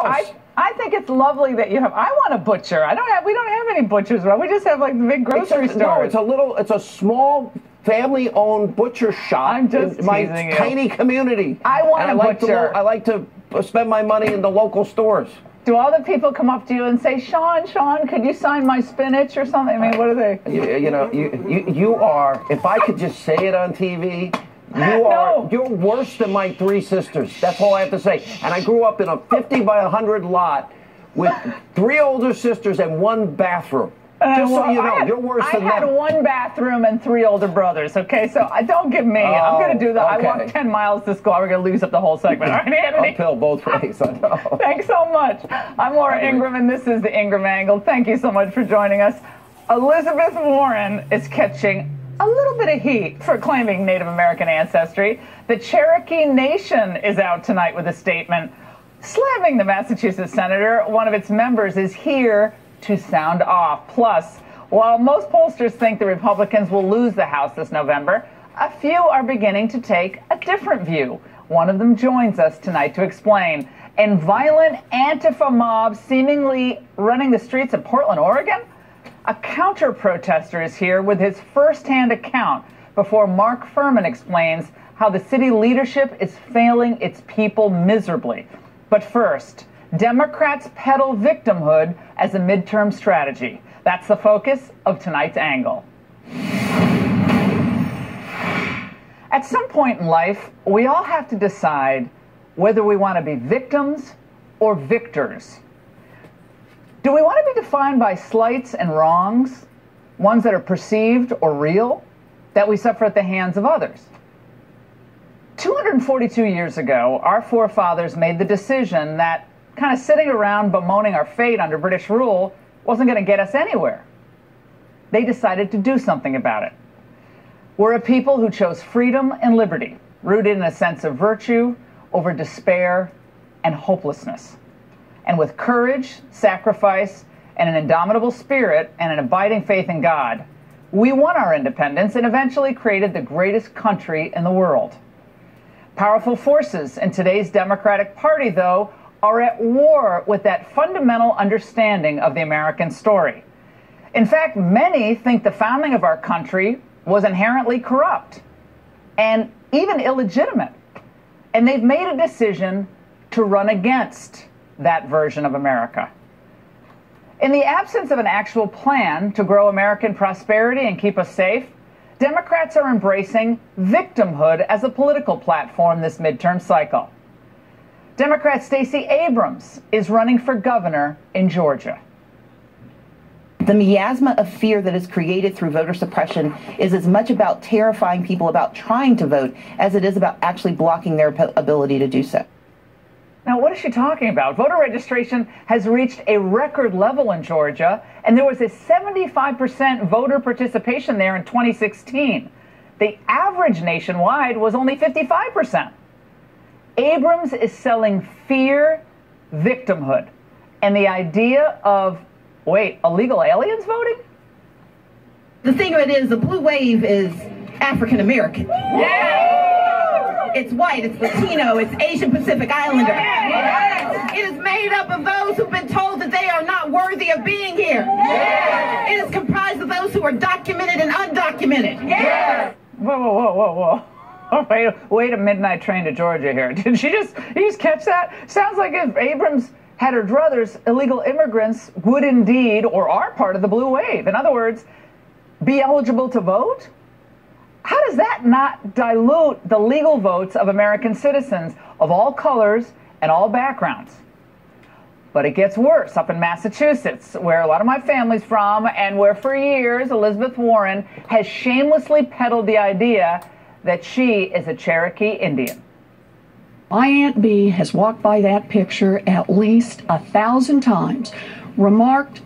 I think it's lovely that you have. I want a butcher. We don't have any butchers, right? We just have like the big grocery stores. No, it's a small family-owned butcher shop. I'm just in my teasing you. tiny community. I want a butcher. I like to spend my money in the local stores. Do all the people come up to you and say, Sean, could you sign my spinach or something? I mean, what are they? You are, if I could just say it on TV, you're worse than my three sisters. That's all I have to say. And I grew up in a 50 by 100 lot with 3 older sisters and 1 bathroom. Just so you know, you're worse than them. I had 1 bathroom and 3 older brothers, okay? So don't give me. I'm going to do that. Okay. I walked 10 miles to school. We're going to lose up the whole segment. All right, Anthony? Uphill both ways, I know. Thanks so much. I'm Laura Ingraham, and this is the Ingraham Angle. Thank you so much for joining us. Elizabeth Warren is catching a little bit of heat for claiming Native American ancestry. The Cherokee Nation is out tonight with a statement slamming the Massachusetts senator. One of its members is here to sound off. Plus, while most pollsters think the Republicans will lose the House this November, a few are beginning to take a different view. One of them joins us tonight to explain. And violent Antifa mob seemingly running the streets of Portland, Oregon? A counter-protester is here with his first-hand account before Mark Furman explains how the city leadership is failing its people miserably. But first, Democrats peddle victimhood as a midterm strategy. That's the focus of tonight's angle. At some point in life, we all have to decide whether we want to be victims or victors. Do we want to be defined by slights and wrongs, ones that are perceived or real, that we suffer at the hands of others? 242 years ago, our forefathers made the decision that kind of sitting around bemoaning our fate under British rule wasn't going to get us anywhere. They decided to do something about it. We're a people who chose freedom and liberty, rooted in a sense of virtue over despair and hopelessness. And with courage, sacrifice, and an indomitable spirit and an abiding faith in God, we won our independence and eventually created the greatest country in the world. Powerful forces in today's Democratic Party, though, are at war with that fundamental understanding of the American story. In fact, many think the founding of our country was inherently corrupt and even illegitimate. And they've made a decision to run against that version of America. In the absence of an actual plan to grow American prosperity and keep us safe, Democrats are embracing victimhood as a political platform this midterm cycle. Democrat Stacey Abrams is running for governor in Georgia. The miasma of fear that is created through voter suppression is as much about terrifying people about trying to vote as it is about actually blocking their ability to do so. Now, what is she talking about? Voter registration has reached a record level in Georgia, and there was a 75% voter participation there in 2016. The average nationwide was only 55%. Abrams is selling fear, victimhood, and the idea of, illegal aliens voting? The thing of it is, the blue wave is African American. Yeah! It's white, it's Latino, it's Asian Pacific Islander. Yeah! It is made up of those who've been told that they are not worthy of being here. Yeah! It is comprised of those who are documented and undocumented. Yeah! Whoa. Oh, wait a midnight train to Georgia here. Did you just catch that? Sounds like if Abrams had her druthers, illegal immigrants would indeed, or are part of the blue wave. In other words, be eligible to vote? How does that not dilute the legal votes of American citizens of all colors and all backgrounds? But it gets worse up in Massachusetts, where a lot of my family's from, and where for years Elizabeth Warren has shamelessly peddled the idea that she is a Cherokee Indian. My Aunt Bee has walked by that picture at least 1,000 times, remarked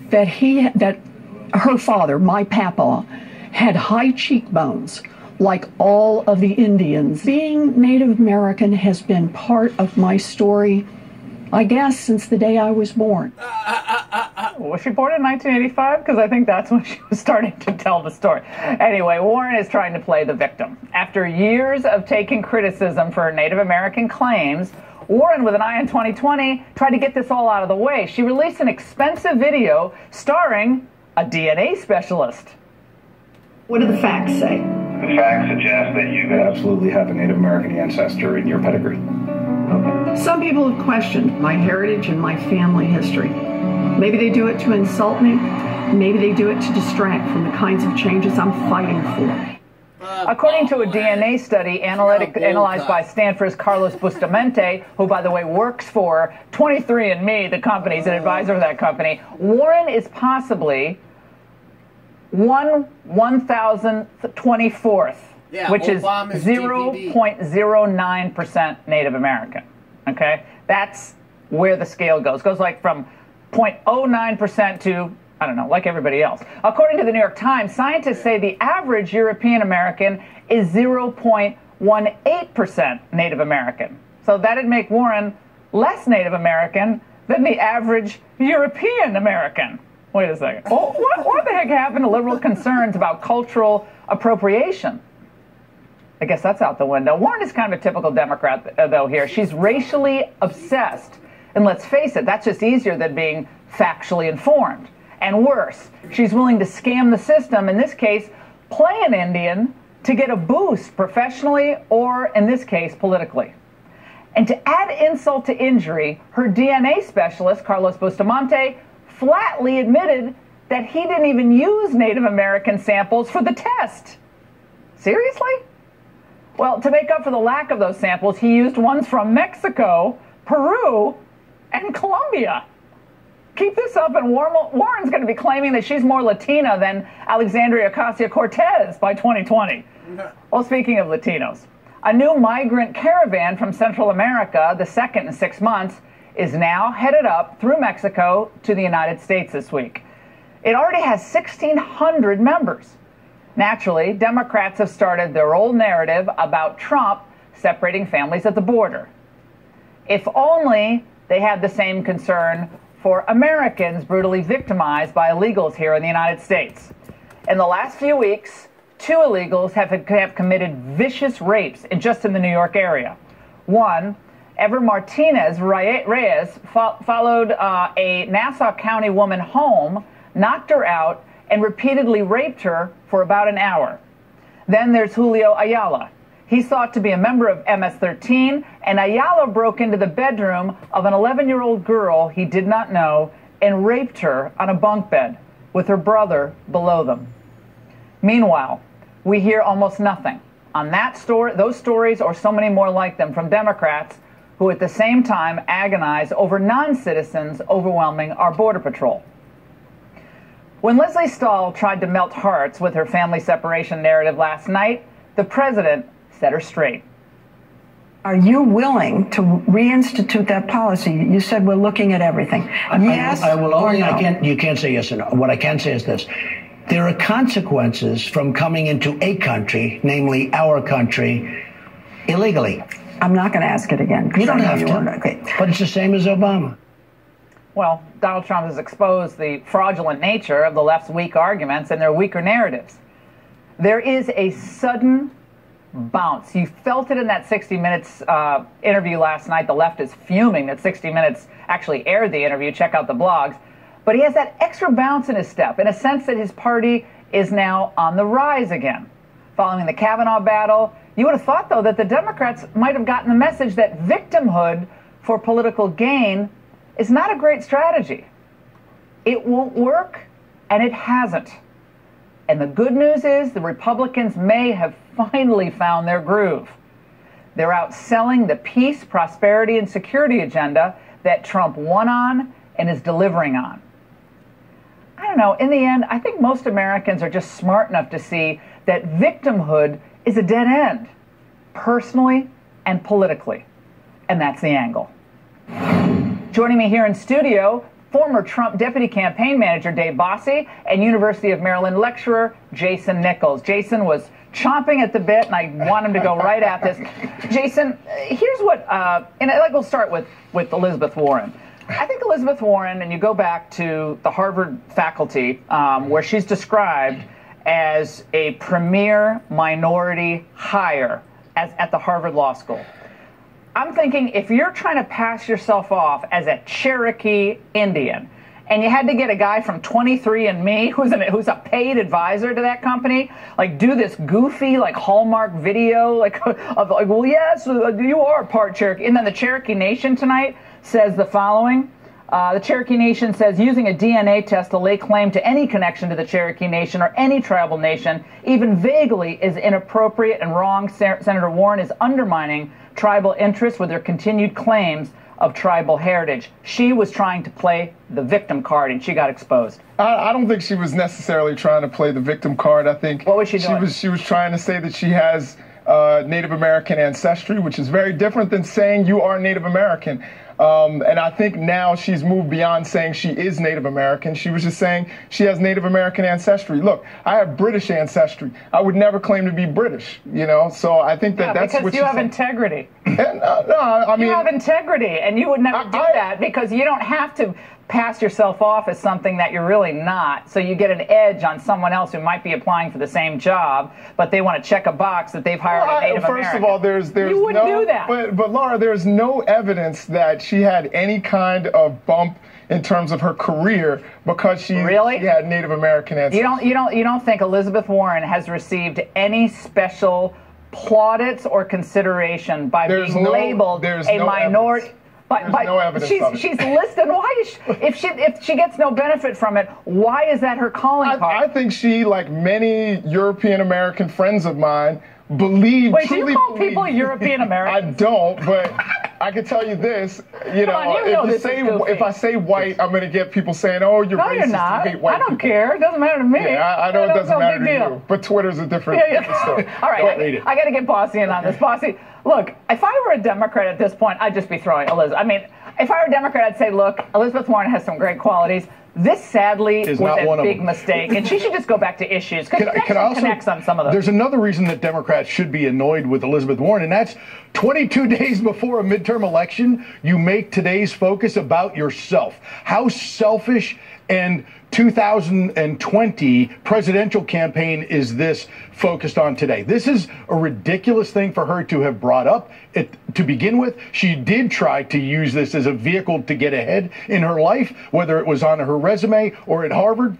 that her father, my papa, had high cheekbones like all of the Indians. Being Native American has been part of my story, I guess, since the day I was born. Was she born in 1985? Because I think that's when she was starting to tell the story. Anyway, Warren is trying to play the victim. After years of taking criticism for her Native American claims, Warren, with an eye on 2020, tried to get this all out of the way. She released an expensive video starring a DNA specialist. What do the facts say? The facts suggest that you absolutely have a Native American ancestor in your pedigree. Okay. Some people have questioned my heritage and my family history. Maybe they do it to insult me. Maybe they do it to distract from the kinds of changes I'm fighting for. According to a DNA study analyzed by Stanford's Carlos Bustamante, who, by the way, works for 23andMe, the company's an advisor of that company, Warren is possibly 1,024th, which is 0.09% Native American. Okay? That's where the scale goes. It goes like from 0.09% to, I don't know, like everybody else. According to the New York Times, scientists say the average European American is 0.18% Native American. So that'd make Warren less Native American than the average European American. Wait a second. Well, what the heck happened to liberal concerns about cultural appropriation? I guess that's out the window. Warren is kind of a typical Democrat, though, here. She's racially obsessed. And let's face it, that's just easier than being factually informed. And worse, she's willing to scam the system, in this case, play an Indian to get a boost professionally or, in this case, politically. And to add insult to injury, her DNA specialist, Carlos Bustamante, flatly admitted that he didn't even use Native American samples for the test. Seriously? Well, to make up for the lack of those samples, he used ones from Mexico, Peru, and Colombia. Keep this up and Warren's going to be claiming that she's more Latina than Alexandria Ocasio-Cortez by 2020. Well, speaking of Latinos, a new migrant caravan from Central America, the second in 6 months, is now headed up through Mexico to the United States this week. It already has 1,600 members. Naturally, Democrats have started their old narrative about Trump separating families at the border. If only they had the same concern for Americans brutally victimized by illegals here in the United States. In the last few weeks, 2 illegals have committed vicious rapes just in the New York area. One, Ever Martinez Reyes, followed a Nassau County woman home, knocked her out, and repeatedly raped her for about an hour. Then there's Julio Ayala. He's thought to be a member of MS-13, and Ayala broke into the bedroom of an 11-year-old girl he did not know and raped her on a bunk bed with her brother below them. Meanwhile, we hear almost nothing on those stories or so many more like them from Democrats who at the same time agonize over non-citizens overwhelming our Border Patrol. When Leslie Stahl tried to melt hearts with her family separation narrative last night, the president set her straight. Are you willing to reinstitute that policy? You said we're looking at everything. Yes, I will only. or no? You can't say yes or no. What I can say is this: there are consequences from coming into a country, namely our country, illegally. I'm not going to ask it again. You don't have to. Okay. But it's the same as Obama. Well, Donald Trump has exposed the fraudulent nature of the left's weak arguments and their weaker narratives. There is a sudden bounce. You felt it in that 60 Minutes interview last night. The left is fuming that 60 Minutes actually aired the interview. Check out the blogs. But he has that extra bounce in his step, in a sense that his party is now on the rise again. Following the Kavanaugh battle, you would have thought, though, that the Democrats might have gotten the message that victimhood for political gain is not a great strategy. It won't work, and it hasn't. And the good news is the Republicans may have finally found their groove. They're outselling the peace, prosperity, and security agenda that Trump won on and is delivering on. I don't know, in the end, I think most Americans are just smart enough to see that victimhood is a dead end, personally and politically. And that's the angle. Joining me here in studio, former Trump deputy campaign manager Dave Bossie and University of Maryland lecturer Jason Nichols. Jason was chomping at the bit, and I want him to go right at this. Jason, here's what, we'll start with Elizabeth Warren. I think Elizabeth Warren, and you go back to the Harvard faculty, where she's described as a premier minority hire at the Harvard Law School. I'm thinking if you're trying to pass yourself off as a Cherokee Indian, and you had to get a guy from 23andMe who's a paid advisor to that company, like do this goofy like Hallmark video of well, yes, you are part Cherokee. And then the Cherokee Nation tonight says the following. The Cherokee Nation says using a DNA test to lay claim to any connection to the Cherokee Nation or any tribal nation, even vaguely, is inappropriate and wrong. Senator Warren is undermining tribal interests with her continued claims of tribal heritage. She was trying to play the victim card, and she got exposed. I don't think she was necessarily trying to play the victim card. I think what was she doing? She was trying to say that she has Native American ancestry, which is very different than saying you are Native American. And I think now she's moved beyond saying she is Native American. She was just saying she has Native American ancestry. Look, I have British ancestry. I would never claim to be British, you know? So I think that that's because what you have integrity. I mean, you have integrity, and you would never do that because you don't have to pass yourself off as something that you're really not, so you get an edge on someone else who might be applying for the same job, but they want to check a box that they've hired a Native American. First of all, there's you wouldn't do that. But Laura, there's no evidence that she had any kind of bump in terms of her career because she had Native American ancestry. You don't think Elizabeth Warren has received any special plaudits or consideration by being labeled a minority? But no evidence of it. She's listed. Why is if she gets no benefit from it, why is that her calling card? I think she, like many European American friends of mine, believe. Wait, do you call people European American? I don't, but I can tell you this. You know, if I say white, I'm going to get people saying, "Oh, you're racist. You're not. You hate white I don't people." care. It doesn't matter to me. Yeah, I know it doesn't matter to you, but Twitter's a different story. All right, I got to get Bossy in on this. Bossy, look, if I were a Democrat at this point, I'd just be throwing Elizabeth. I mean, if I were a Democrat, I'd say, look, Elizabeth Warren has some great qualities. This, sadly, was a big mistake, and she should just go back to issues, because she connects on some of those. There's another reason that Democrats should be annoyed with Elizabeth Warren, and that's 22 days before a midterm election, you make today's focus about yourself. How selfish and 2020 presidential campaign is this focused on today? This is a ridiculous thing for her to have brought up. To begin with, she did try to use this as a vehicle to get ahead in her life, whether it was on her resume or at Harvard.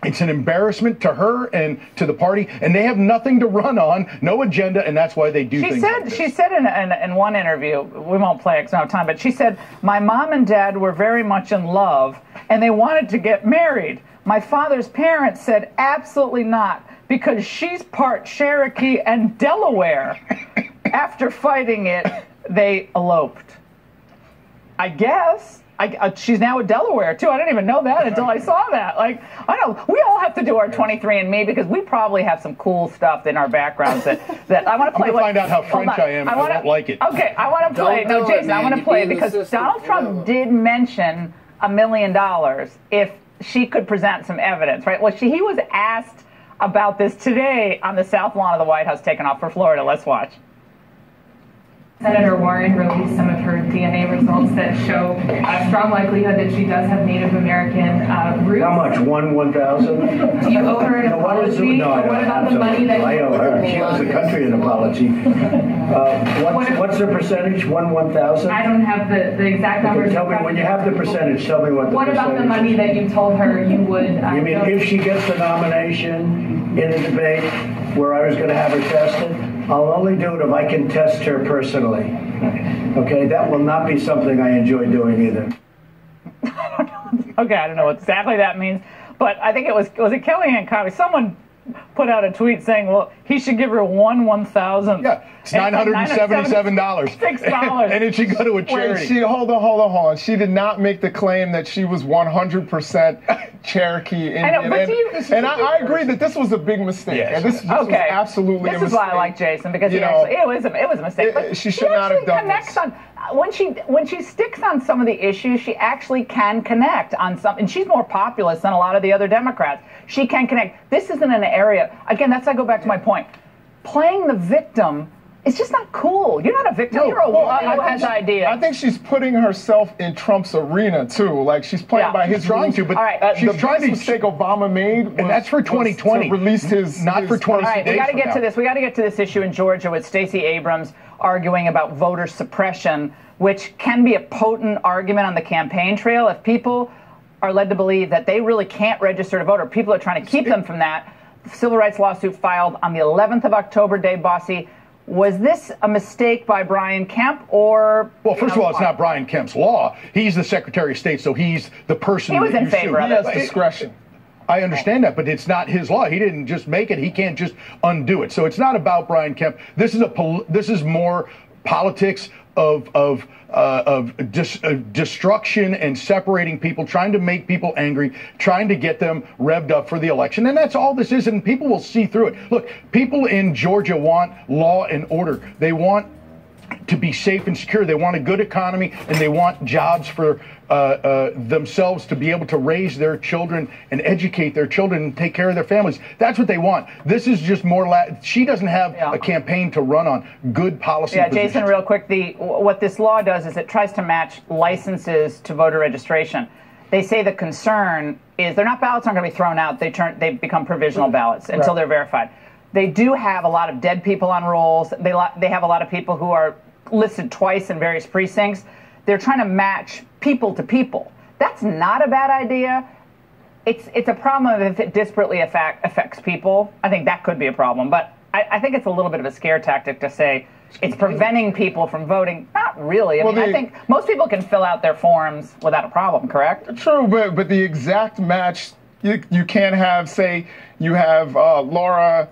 It's an embarrassment to her and to the party, and they have nothing to run on, no agenda, and that's why they do things like this. She said in one interview, we won't play it because we don't have time, but she said, my mom and dad were very much in love, and they wanted to get married. My father's parents said absolutely not, because she's part Cherokee and Delaware. After fighting it, they eloped. I guess. She's now a Delaware, too. I didn't even know that until I saw that. Like, I know we all have to do our 23andMe because we probably have some cool stuff in our baggrounds that I want to play. I'm going to find out how French I am. I won't like it. Okay, I want to play. No, Jason, I want to play it because Donald Trump did mention $1 million if she could present some evidence, right? Well, he was asked about this today on the South Lawn of the White House, taking off for Florida. Let's watch. Senator Warren released some of her DNA results that show a strong likelihood that she does have Native American roots. How much? 1,000? Do you owe her an apology? No, what about the money that I owe her. She owes the country an apology. What's the percentage? 1,000? I don't have the exact numbers. Okay, tell me, when you have the percentage, tell me what the percentage is. What about the money that you told her you would... you mean if she gets the nomination in a debate where I was going to have her tested? I'll only do it if I can test her personally. Okay, that will not be something I enjoy doing either. Okay, I don't know what exactly that means, but I think it was it Kellyanne Conway? Someone put out a tweet saying, well, he should give her 1,000. Yeah, it's $977. $6. And it should go to a charity. Wait, hold on. She did not make the claim that she was 100% Cherokee Indian. I know, but I agree that this was a big mistake. Yes. This was absolutely a mistake. This is why I like Jason, because it was a mistake. But she should not have done this. When she sticks on some of the issues, she actually can connect on some, and she's more populist than a lot of the other Democrats. She can connect. This isn't an area, again, I go back to my point. Playing the victim, it's just not cool. You're not a victim. You're a woman who has ideas. I think she's putting herself in Trump's arena, too. Like, she's playing by his trying to, but the biggest mistake Obama made was, and that's for 2020. Released his... Not for 20 All right, we got to get to this. We got to get to this issue in Georgia with Stacey Abrams arguing about voter suppression, which can be a potent argument on the campaign trail. If people are led to believe that they really can't register to vote, or people are trying to keep them from that, the civil rights lawsuit filed on the 11th of October, Dave Bossie. Was this a mistake by Brian Kemp, or... Well, first of all, it's not Brian Kemp's law. He's the Secretary of State, so he's the person he was in favor of it. He has discretion. I understand that, but it's not his law. He didn't just make it. He can't just undo it. So it's not about Brian Kemp. This is more politics of destruction and separating people, trying to make people angry, trying to get them revved up for the election. And that's all this is, and people will see through it. Look, people in Georgia want law and order. They want to be safe and secure. They want a good economy, and they want jobs for themselves to be able to raise their children and educate their children and take care of their families. That's what they want. This is just more. She doesn't have a campaign to run on good policy. Yeah, positions. Jason, real quick. What this law does is it tries to match licenses to voter registration. They say the concern is ballots aren't going to be thrown out. They become provisional ballots until they're verified. They do have a lot of dead people on rolls. They have a lot of people who are listed twice in various precincts. They're trying to match people to people. That's not a bad idea. It's a problem if it disparately affects people. I think that could be a problem. But I think it's a little bit of a scare tactic to say it's preventing people from voting. Not really. I think most people can fill out their forms without a problem, correct? True, but the exact match, you can't have, say, you have Laura...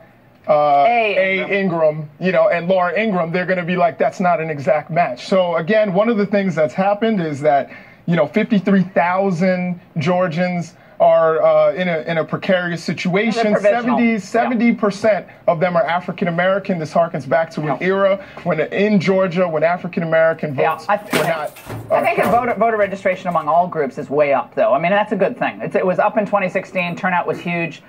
Ingraham, and Laura Ingraham, they're going to be like, that's not an exact match. So again, one of the things that's happened is that, 53,000 Georgians are in a precarious situation. 70% of them are African American. This harkens back to an era when in Georgia, when African American votes were not. I think voter registration among all groups is way up, though. I mean, that's a good thing. It was up in 2016. Turnout was huge.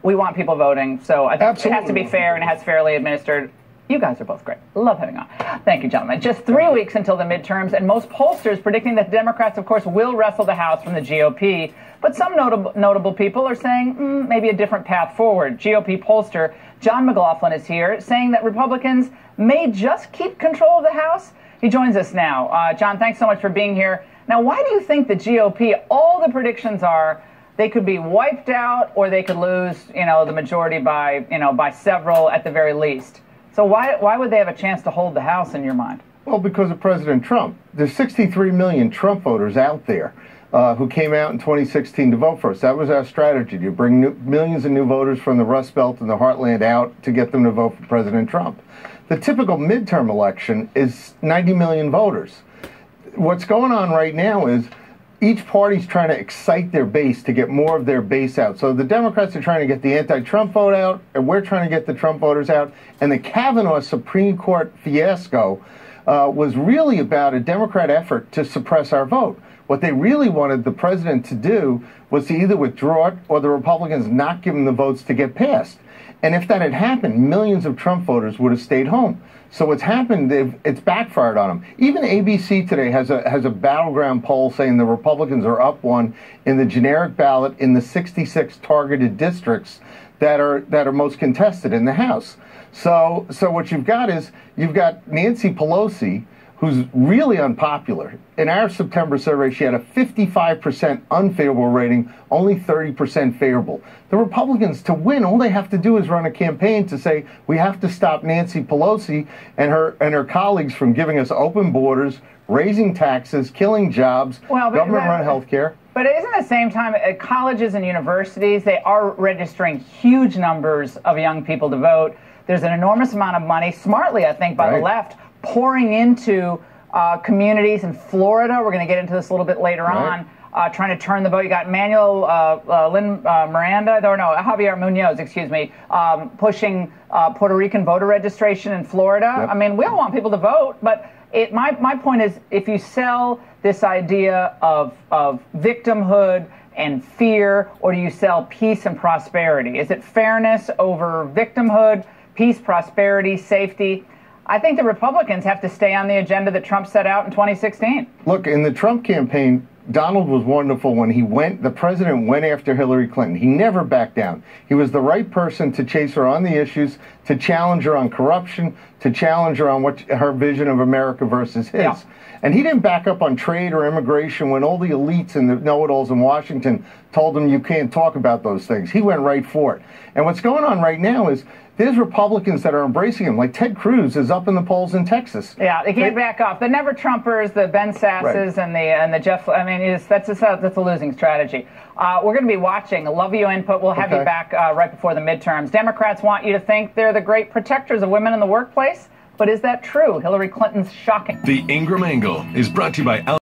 We want people voting, so I think it has to be fair and it has fairly administered. You guys are both great. Love having on. Thank you, gentlemen. Just 3 weeks until the midterms, and most pollsters predicting that the Democrats, of course, will wrestle the House from the GOP. But some notable people are saying maybe a different path forward. GOP pollster John McLaughlin is here, saying that Republicans may just keep control of the House. He joins us now. John, thanks so much for being here. Now, why do you think the GOP, all the predictions are, they could be wiped out, or they could lose, the majority by several at the very least? So why would they have a chance to hold the House in your mind? Well, because of President Trump. There's 63 million Trump voters out there who came out in 2016 to vote for us. That was our strategy, to bring millions of new voters from the Rust Belt and the Heartland out to get them to vote for President Trump. The typical midterm election is 90 million voters. What's going on right now is each party's trying to excite their base to get more of their base out. So the Democrats are trying to get the anti-Trump vote out, and we're trying to get the Trump voters out. And the Kavanaugh Supreme Court fiasco was really about a Democrat effort to suppress our vote. What they really wanted the president to do was to either withdraw it or the Republicans not give him the votes to get passed. And if that had happened, millions of Trump voters would have stayed home. So what's happened, it's backfired on them. Even ABC today has a battleground poll saying the Republicans are up one in the generic ballot in the 66 targeted districts that are most contested in the House. So what you've got is Nancy Pelosi, who's really unpopular. In our September survey, she had a 55% unfavorable rating, only 30% favorable. The Republicans, to win, all they have to do is run a campaign to say, we have to stop Nancy Pelosi and her colleagues from giving us open borders, raising taxes, killing jobs, government-run health care. But isn't at the same time, at colleges and universities, they are registering huge numbers of young people to vote. There's an enormous amount of money, smartly, I think, by the left, pouring into communities in Florida. We're going to get into this a little bit later on, trying to turn the vote. You got Javier Munoz, excuse me, pushing Puerto Rican voter registration in Florida. Yep. I mean, we all want people to vote, but my point is, if you sell this idea of victimhood and fear, or do you sell peace and prosperity? Is it fairness over victimhood, peace, prosperity, safety? I think the Republicans have to stay on the agenda that Trump set out in 2016. Look, in the Trump campaign, Donald was wonderful when the president went after Hillary Clinton. He never backed down. He was the right person to chase her on the issues, to challenge her on corruption, to challenge her on her vision of America versus his. Yeah. And he didn't back up on trade or immigration when all the elites and the know-it-alls in Washington told him you can't talk about those things. He went right for it. And what's going on right now is there's Republicans that are embracing him, like Ted Cruz is up in the polls in Texas. Yeah, they can't back off. The Never Trumpers, the Ben Sasses, right, and the Jeff. I mean, that's a losing strategy. We're going to be watching. Love your input. We'll have you back right before the midterms. Democrats want you to think they're the great protectors of women in the workplace, but is that true? Hillary Clinton's shocking. The Ingraham Angle is brought to you by